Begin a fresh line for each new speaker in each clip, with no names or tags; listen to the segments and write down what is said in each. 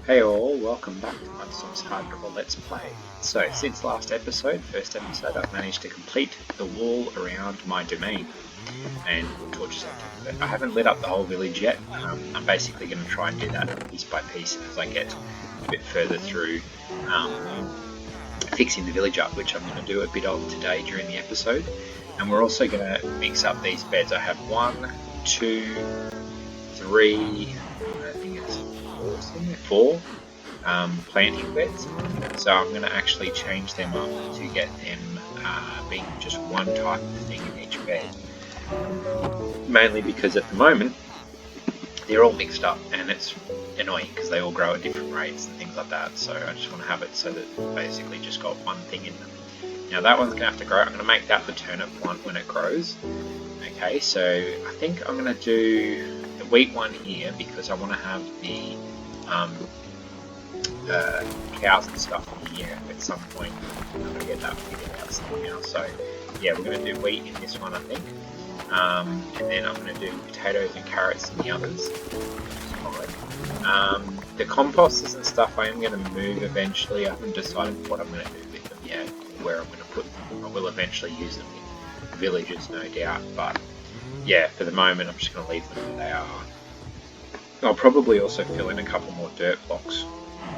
Hey all, welcome back to Mudstomp's Hardcore Let's Play. So, since last episode, first episode, I've managed to complete the wall around my domain and torches on top of it. I haven't lit up the whole village yet. I'm basically going to try and do that piece by piece as I get a bit further through fixing the village up, which I'm going to do a bit of today during the episode. And we're also going to mix up these beds. I have 1, 2, 3, I think it's 4 planting beds, so I'm going to actually change them up to get them being just one type of thing in each bed, mainly because at the moment they're all mixed up and it's annoying because they all grow at different rates and things like that, so I just want to have it so that basically just got one thing in them. Now that one's going to have to grow. I'm going to make that the turnip one when it grows. Okay, so I think I'm going to do the wheat one here because I want to have the cows and stuff in here at some point. I'm going to get that figured out somehow. So yeah, we're going to do wheat in this one, I think. And then I'm going to do potatoes and carrots in the others. The composts and stuff I am going to move eventually. I haven't decided what I'm going to do with them yet, where I'm going to put them. I will eventually use them in villages, no doubt, but yeah, for the moment I'm just going to leave them where they are. I'll probably also fill in a couple more dirt blocks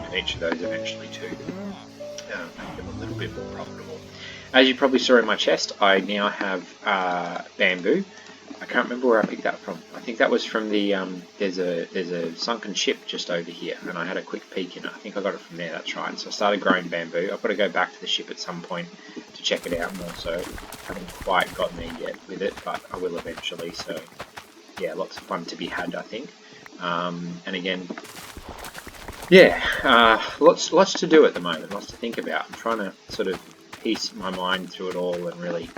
in each of those eventually too, make them a little bit more profitable. As you probably saw in my chest, I now have bamboo. I can't remember where I picked that from. I think that was from the, there's a sunken ship just over here, and I had a quick peek in it. I think I got it from there, that's right. So I started growing bamboo. I've got to go back to the ship at some point to check it out more, so I haven't quite gotten there yet with it, but I will eventually. So yeah, lots of fun to be had, I think. And again, yeah, lots to do at the moment, lots to think about. I'm trying to sort of piece my mind through it all and really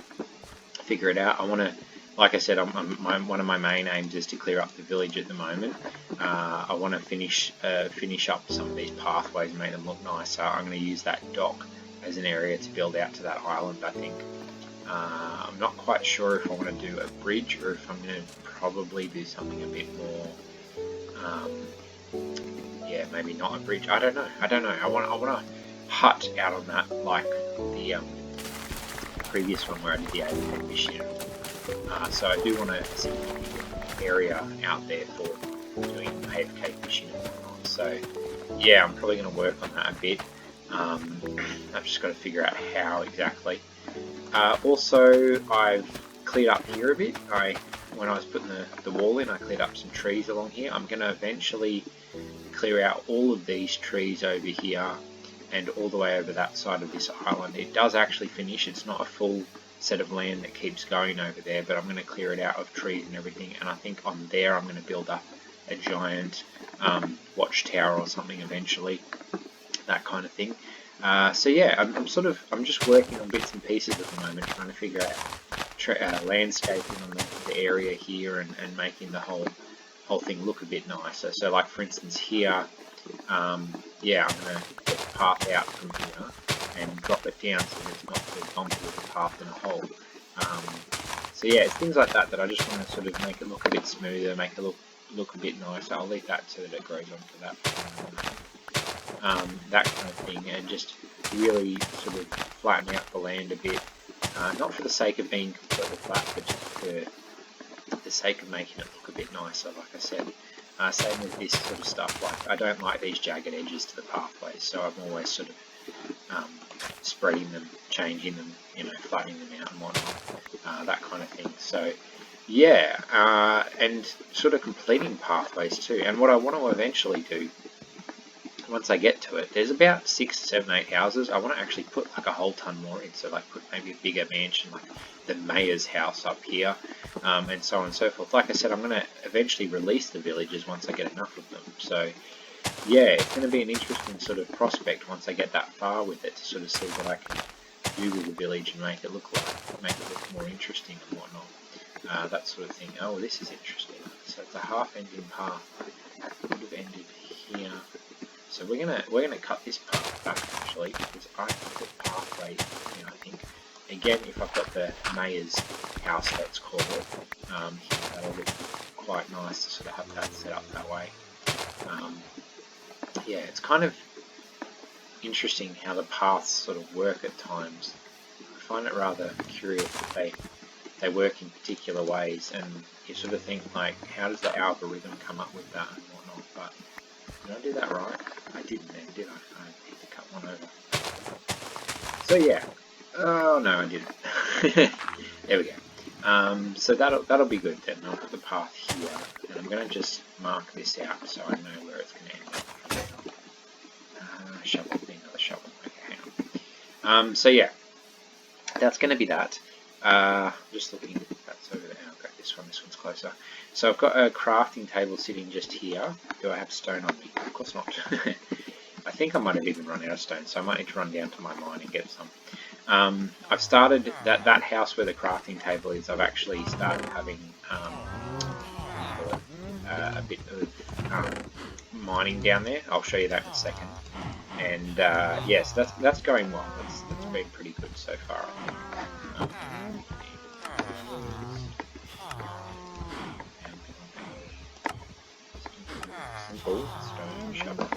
figure it out. I want to, like I said, one of my main aims is to clear up the village at the moment. I want to finish up some of these pathways and make them look nicer. I'm going to use that dock as an area to build out to that island, I think. I'm not quite sure if I want to do a bridge or if I'm going to probably do something a bit more, yeah, maybe not a bridge. I don't know. I want a hut out on that, like the previous one where I did the AFK mission. So I do want a significant area out there for doing AFK fishing and whatnot. So yeah, I'm probably going to work on that a bit. I've just got to figure out how exactly. Also, I've cleared up here a bit. When I was putting the wall in, I cleared up some trees along here. I'm going to eventually clear out all of these trees over here and all the way over that side of this island. It does actually finish. It's not a full set of land that keeps going over there, but I'm going to clear it out of trees and everything, and I think on there I'm going to build up a giant watchtower or something eventually, that kind of thing. So yeah, I'm just working on bits and pieces at the moment, trying to figure out landscaping on the area here and making the whole thing look a bit nicer. So like for instance here, yeah, I'm going to get the path out from here and drop it down so that it's not so bumpy with the path in a hole. So yeah, it's things like that I just want to sort of make it look a bit smoother, make it look a bit nicer. I'll leave that so that it grows onto that. That kind of thing, and just really sort of flatten out the land a bit, not for the sake of being completely flat, but just for the sake of making it look a bit nicer, like I said. Same with this sort of stuff, like I don't like these jagged edges to the pathways, so I'm always sort of spreading them, changing them, flattening them out and whatnot, that kind of thing. So yeah, and sort of completing pathways too. And what I want to eventually do, once I get to it, there's about 6, 7, 8 houses. I want to actually put like a whole ton more in, so like put maybe a bigger mansion, like the mayor's house up here, and so on and so forth. Like I said, I'm going to eventually release the villages once I get enough of them. So yeah, it's going to be an interesting sort of prospect once I get that far with it, to sort of see what I can do with the village and make it look more interesting and whatnot, that sort of thing. Oh, this is interesting. So it's a half-ending path. It would have ended here. So we're gonna cut this path back actually, because I can put pathway here, I think. Again, if I've got the mayor's house, let's call it, that'll look quite nice to sort of have that set up that way. yeah, it's kind of interesting how the paths sort of work at times. I find it rather curious that they work in particular ways, and you sort of think like, how does the algorithm come up with that and whatnot? But did I do that right? I didn't then, did I? I need to cut one over. So yeah. Oh no, I didn't. There we go. So that'll be good then. I'll put the path here, and I'm going to just mark this out so I know where it's going to end up. Shovel, another shovel. Okay, hang on. So yeah, that's going to be that. Just looking, that's over there. I've got this one. This one's closer. So I've got a crafting table sitting just here. Do I have stone on me? Of course not. I think I might have even run out of stone, so I might need to run down to my mine and get some. I've started that house where the crafting table is. I've actually started having a bit of mining down there. I'll show you that in a second. And yes, that's going well. That's been pretty good so far, I think. Simple stone shovel.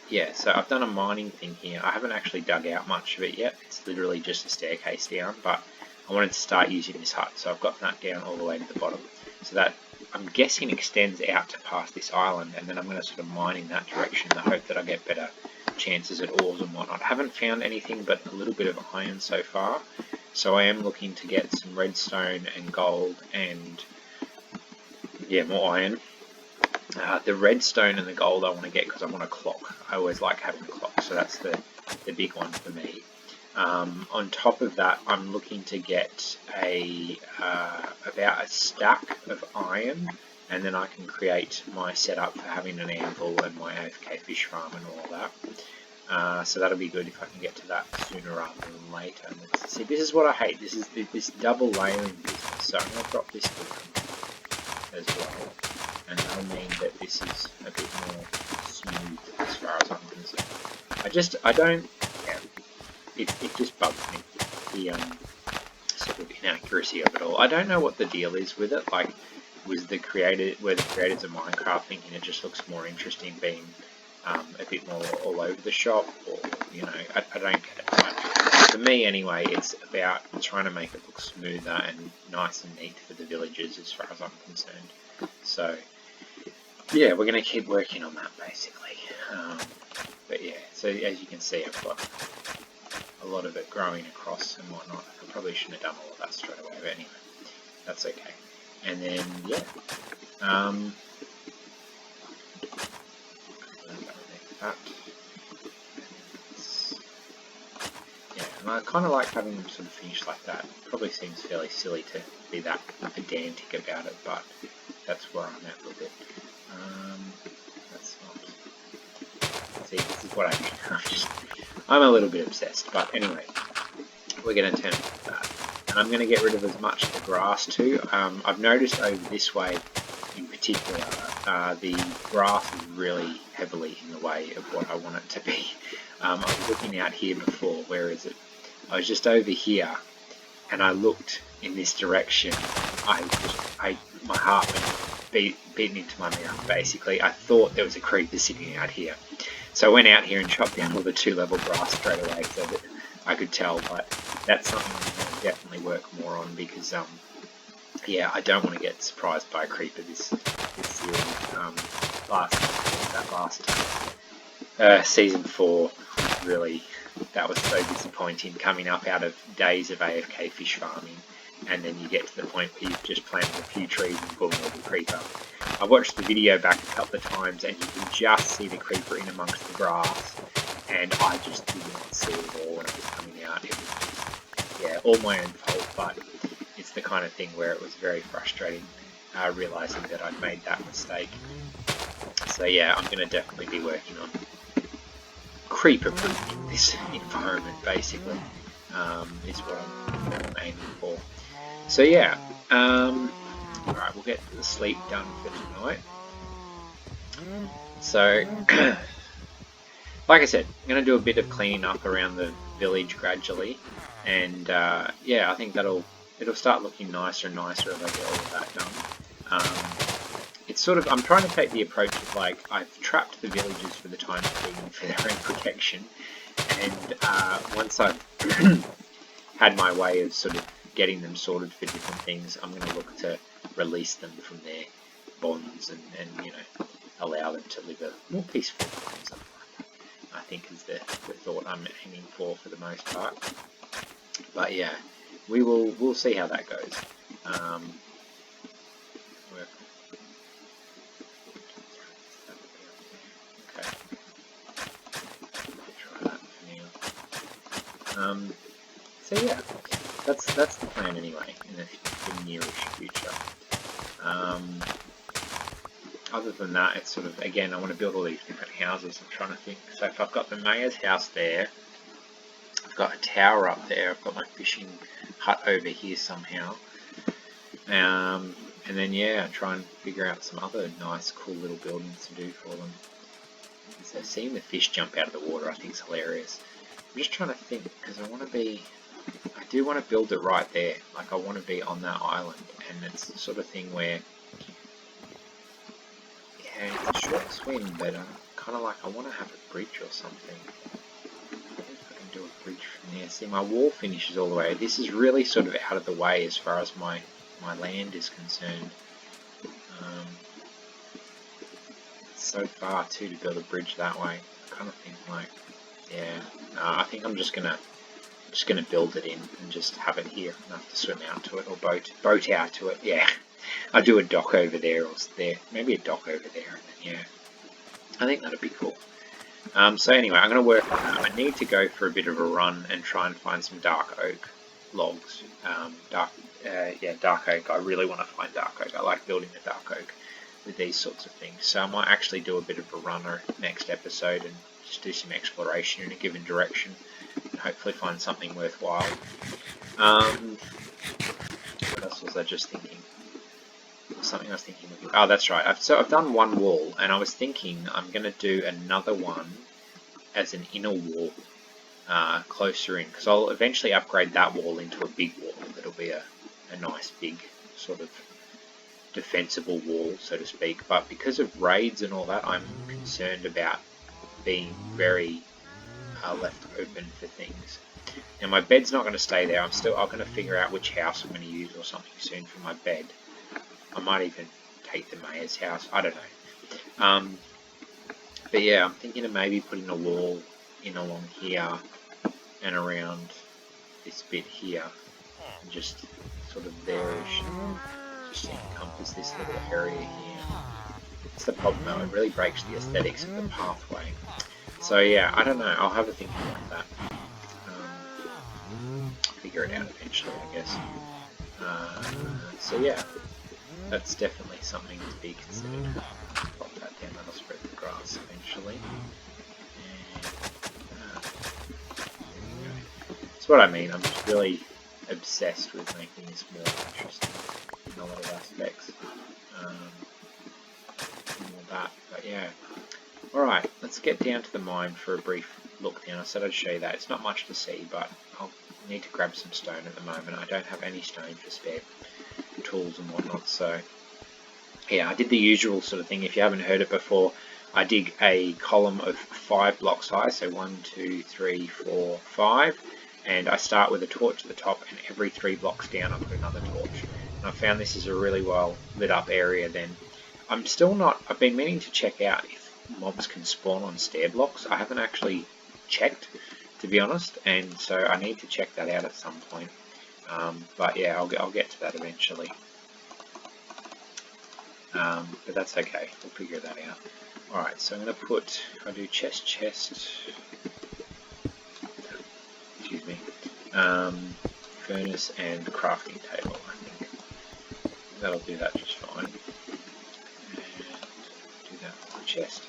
Yeah, so I've done a mining thing here. I haven't actually dug out much of it yet. It's literally just a staircase down, but I wanted to start using this hut, so I've got that down all the way to the bottom. So that, I'm guessing, extends out to past this island, and then I'm going to sort of mine in that direction in the hope that I get better chances at ores and whatnot. I haven't found anything but a little bit of iron so far, so I am looking to get some redstone and gold and, yeah, more iron. The redstone and the gold I want to get because I want a clock. I always like having a clock, so that's the big one for me. On top of that, I'm looking to get about a stack of iron, and then I can create my setup for having an anvil and my AFK fish farm and all of that. So that'll be good if I can get to that sooner rather than later. And see, this is what I hate. This is this double layering business. So I'm going to drop this as well. And that'll mean that this is a bit more smooth as far as I'm concerned. I don't, yeah, it just bugs me, the sort of inaccuracy of it all. I don't know what the deal is with it, like, were the creators of Minecraft thinking it just looks more interesting being a bit more all over the shop, or, you know, I don't get it. But for me anyway, it's about trying to make it look smoother and nice and neat for the villagers as far as I'm concerned. So, yeah, we're going to keep working on that, basically. But yeah, so as you can see, I've got a lot of it growing across and whatnot. I probably shouldn't have done all of that straight away, but anyway, that's okay. And then, yeah. Yeah, and I kind of like having them sort of finished like that. It probably seems fairly silly to be that pedantic about it, but that's where I'm at with it. That's not. See, this is what I'm a little bit obsessed, but anyway, we're going to turn to that. And I'm going to get rid of as much of the grass too. I've noticed over this way in particular, the grass is really heavily in the way of what I want it to be. I was looking out here before, where is it? I was just over here, and I looked in this direction. My heart went beating into my mouth, basically. I thought there was a creeper sitting out here. So I went out here and chopped down all the 2-level grass straight away so that I could tell, but that's something I'm going to definitely work more on because, yeah, I don't want to get surprised by a creeper this series. Season 4, really, that was so disappointing, coming up out of days of AFK fish farming. And then you get to the point where you've just planted a few trees and boom, there's a creeper. I watched the video back a couple of times and you can just see the creeper in amongst the grass, and I just did not see it all when it was coming out. It was just, yeah, all my own fault, but it's the kind of thing where it was very frustrating realising that I'd made that mistake. So yeah, I'm going to definitely be working on creeper-proofing this environment, basically, is what I'm aiming for. So yeah, alright, we'll get the sleep done for tonight. So, like I said, I'm going to do a bit of cleaning up around the village gradually, and yeah, I think it'll start looking nicer and nicer as I get all of that done. it's sort of, I'm trying to take the approach of like, I've trapped the villagers for the time being for their own protection, and once I've had my way of sort of getting them sorted for different things, I'm going to look to release them from their bonds and you know, allow them to live a more peaceful life. Something like that, I think is the thought I'm aiming for the most part. But yeah, we'll see how that goes. Okay, try that for now. So yeah, that's the plan anyway in the nearish future. Other than that, it's sort of, again, I want to build all these different houses. I'm trying to think. So if I've got the mayor's house there, I've got a tower up there, I've got my fishing hut over here somehow. And then yeah, try and figure out some other nice, cool little buildings to do for them. So seeing the fish jump out of the water, I think is hilarious. I'm just trying to think, because I do want to build it right there. Like, I want to be on that island, and it's the sort of thing where, yeah, it's a short swim, but kind of like, I want to have a bridge or something. I think I can do a bridge from there. See, my wall finishes all the way. This is really sort of out of the way as far as my land is concerned. It's so far too to build a bridge that way. I kind of think like, yeah, I think I'm just gonna build it in and just have it here and have to swim out to it, or boat out to it. Yeah, I'll do a dock over there, or there, maybe a dock over there, and then yeah, I think that'd be cool. So anyway, I'm going to work on that. I need to go for a bit of a run and try and find some dark oak logs. Dark oak. I really want to find dark oak. I like building the dark oak with these sorts of things. So I might actually do a bit of a runner next episode and just do some exploration in a given direction and hopefully find something worthwhile. What else was I just thinking? Something I was thinking. Oh, that's right. I've done one wall, and I was thinking I'm going to do another one as an inner wall closer in, because I'll eventually upgrade that wall into a big wall. It'll be a nice big sort of defensible wall, so to speak. But because of raids and all that, I'm concerned about being very left open for things. Now my bed's not going to stay there. I'm going to figure out which house I'm going to use or something soon for my bed. I might even take the mayor's house. I don't know. But yeah, I'm thinking of maybe putting a wall in along here and around this bit here, and just sort of there-ish, just encompass this little area here. It's the problem though, it really breaks the aesthetics of the pathway. So yeah, I don't know, I'll have a think about that. Figure it out eventually, I guess. So yeah, that's definitely something to be considered. Pop that down, that'll spread the grass eventually. That's what I mean, I'm just really obsessed with making this more interesting in a lot of aspects. All that, but yeah. Alright, let's get down to the mine for a brief look down. I said I'd show you that. It's not much to see, but I'll need to grab some stone at the moment. I don't have any stone for spare tools and whatnot, so yeah, I did the usual sort of thing. If you haven't heard it before, I dig a column of 5 blocks high, so 1, 2, 3, 4, 5, and I start with a torch at the top, and every 3 blocks down I put another torch. And I found this is a really well lit up area. Then I've been meaning to check out if mobs can spawn on stair blocks. I haven't actually checked, to be honest, and so I need to check that out at some point. But yeah, I'll get to that eventually. But that's okay, we'll figure that out. Alright, so I'm going to put, if I do chest, excuse me, furnace and crafting table, I think. That'll do that just fine. And do that for the chest.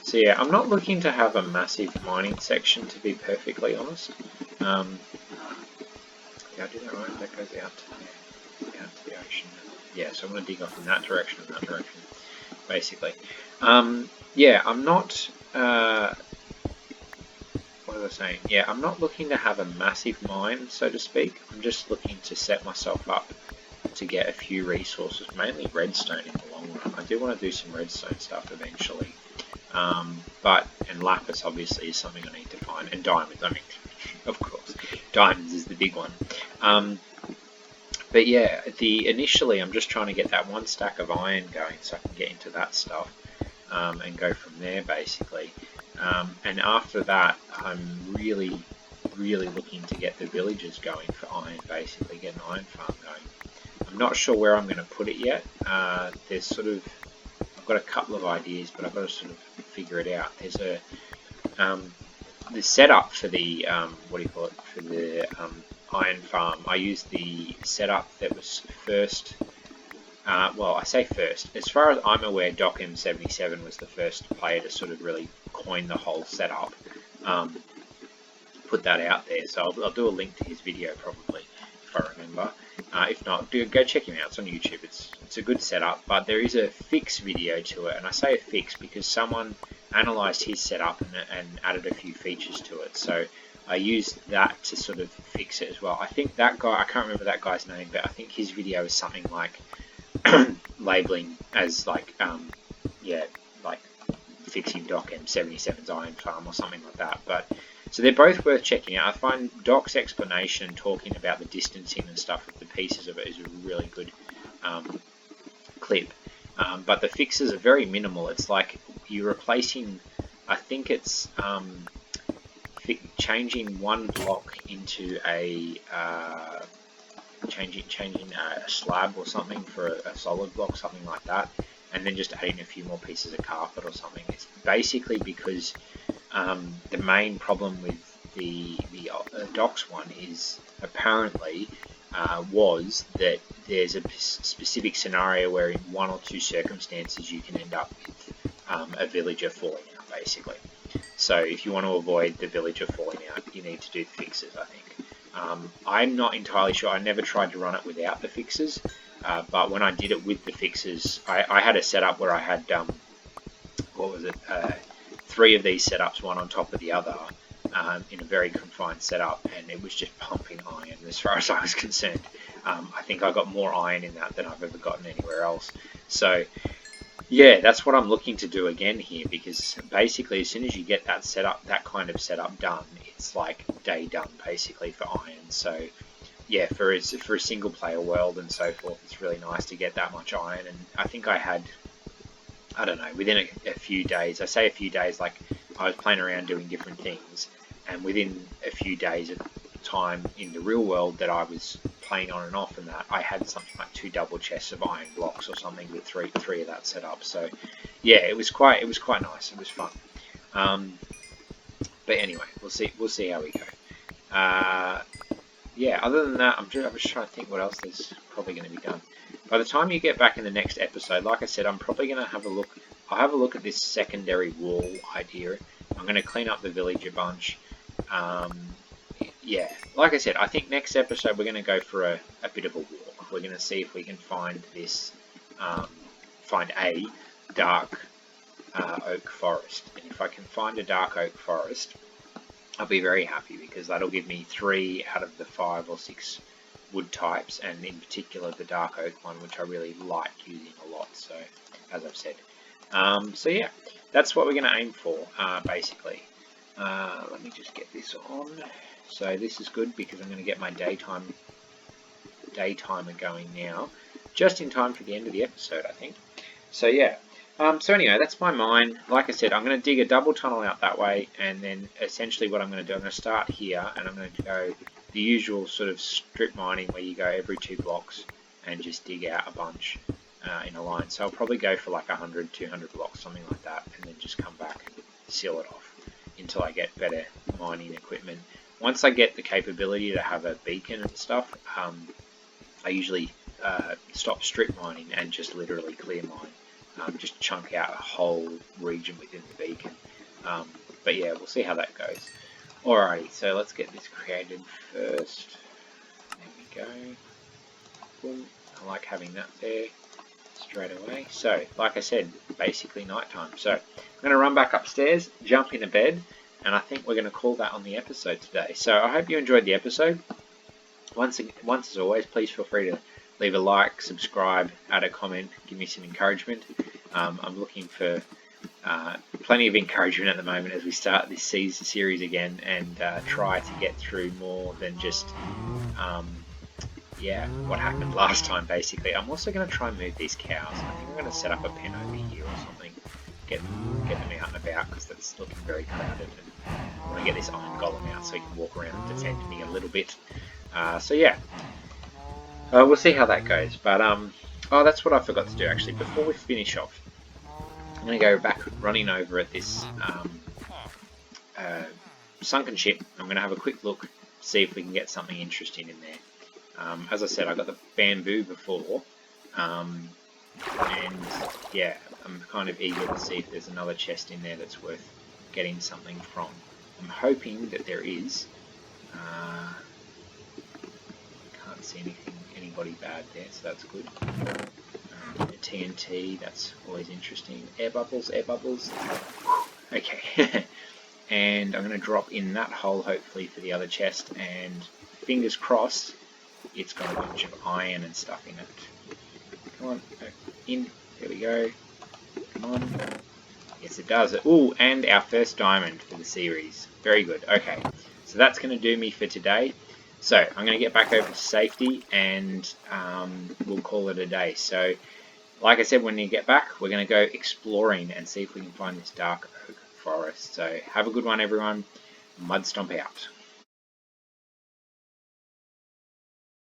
So yeah, I'm not looking to have a massive mining section, to be perfectly honest. Did I do that right? That goes out to the ocean. Yeah, so I'm going to dig off in that direction and that direction, basically. Yeah, I'm not... what was I saying? Yeah, I'm not looking to have a massive mine, so to speak. I'm just looking to set myself up to get a few resources, mainly redstone in the long run. I do want to do some redstone stuff eventually. And lapis obviously is something I need to find, and diamonds, I mean, of course, diamonds is the big one. But yeah, initially I'm just trying to get that 1 stack of iron going so I can get into that stuff, and go from there basically. And after that, I'm really looking to get the villagers going for iron, basically get an iron farm going. I'm not sure where I'm going to put it yet. There's sort of, I've got a couple of ideas, but I've got to sort of figure it out. There's the setup for the for the iron farm. I used the setup that was first. Well, I say first. As far as I'm aware, Docm77 was the first player to sort of really coin the whole setup. Put that out there. So I'll do a link to his video probably, if I remember. If not, go check him out. It's on YouTube. It's a good setup, but there is a fix video to it, and I say a fix because someone analysed his setup and added a few features to it. So I used that to sort of fix it as well. I think that guy, I can't remember that guy's name, but I think his video is something like labeling as like like fixing Docm77's iron farm or something like that. But so they're both worth checking out. I find Doc's explanation talking about the distancing and stuff of the pieces of it is a really good clip. But the fixes are very minimal. It's like you're replacing, I think it's changing one block into a changing a slab or something for a solid block, something like that, and then just adding a few more pieces of carpet or something. It's basically because the main problem with the Doc's one is apparently was that there's a specific scenario where in 1 or 2 circumstances you can end up with a villager falling out, basically. So if you want to avoid the villager falling out, you need to do the fixes, I think. I'm not entirely sure. I never tried to run it without the fixes, but when I did it with the fixes, I had a setup where I had, 3 of these setups, one on top of the other, in a very confined setup, and it was just pumping iron as far as I was concerned. I think I got more iron in that than I've ever gotten anywhere else. So yeah, that's what I'm looking to do again here, because basically as soon as you get that setup, that kind of setup done, it's like day done basically for iron. So yeah, for a single player world and so forth, it's really nice to get that much iron. And I think I had, I don't know, within a few days, I say a few days, like I was playing around doing different things, and within a few days of time in the real world that I was playing on and off, and that I had something like 2 double chests of iron blocks or something with three of that set up. So yeah, it was quite nice. It was fun. But anyway, we'll see how we go. Yeah, other than that, I'm just trying to think what else there's probably going to be done. By the time you get back in the next episode, like I said, I'm probably going to have a look. I'll have a look at this secondary wall idea. I'm going to clean up the village a bunch. Yeah, like I said, I think next episode we're going to go for a bit of a walk. We're going to see if we can find this, find a dark oak forest. And if I can find a dark oak forest, I'll be very happy, because that'll give me 3 out of the 5 or 6 wood types, and in particular the dark oak one, which I really like using a lot. So, as I've said, so yeah, that's what we're going to aim for, basically. Let me just get this on. So this is good because I'm going to get my daytimer going now, just in time for the end of the episode, I think. So yeah. So anyway, that's my mine. Like I said, I'm going to dig a double tunnel out that way, and then essentially what I'm going to do, I'm going to start here, and I'm going to go the usual sort of strip mining where you go every 2 blocks and just dig out a bunch in a line. So I'll probably go for like 100, 200 blocks, something like that, and then just come back and seal it off until I get better mining equipment. Once I get the capability to have a beacon and stuff, I usually stop strip mining and just literally clear mine. Just chunk out a whole region within the beacon. But yeah, we'll see how that goes. Alrighty, so let's get this created first. There we go. Boom. I like having that there straight away. So, like I said, basically nighttime. So, I'm going to run back upstairs, jump into bed, and I think we're going to call that on the episode today. So, I hope you enjoyed the episode. Once as always, please feel free to leave a like, subscribe, add a comment, give me some encouragement. I'm looking for plenty of encouragement at the moment as we start this series again, and try to get through more than just yeah, what happened last time basically. I'm also going to try and move these cows. I think I'm going to set up a pen over here or something, get them out and about, because that's looking very crowded, and I want to get this iron golem out so he can walk around and defend me a little bit. So yeah, we'll see how that goes. But oh, that's what I forgot to do actually. Before we finish off, I'm going to go back running over at this sunken ship. I'm going to have a quick look, see if we can get something interesting in there. As I said, I got the bamboo before, and yeah, I'm kind of eager to see if there's another chest in there that's worth getting something from. I'm hoping that there is. Can't see anybody bad there, so that's good. TNT, that's always interesting. Air bubbles, air bubbles. Okay. And I'm going to drop in that hole hopefully for the other chest, and fingers crossed it's got a bunch of iron and stuff in it. Come on, in. There we go. Come on. Yes, it does. Ooh, and our first diamond for the series. Very good. Okay, so that's going to do me for today. So I'm going to get back over to safety, and we'll call it a day. So, like I said, when you get back, we're going to go exploring and see if we can find this dark oak forest. So have a good one, everyone. Mudstomp out.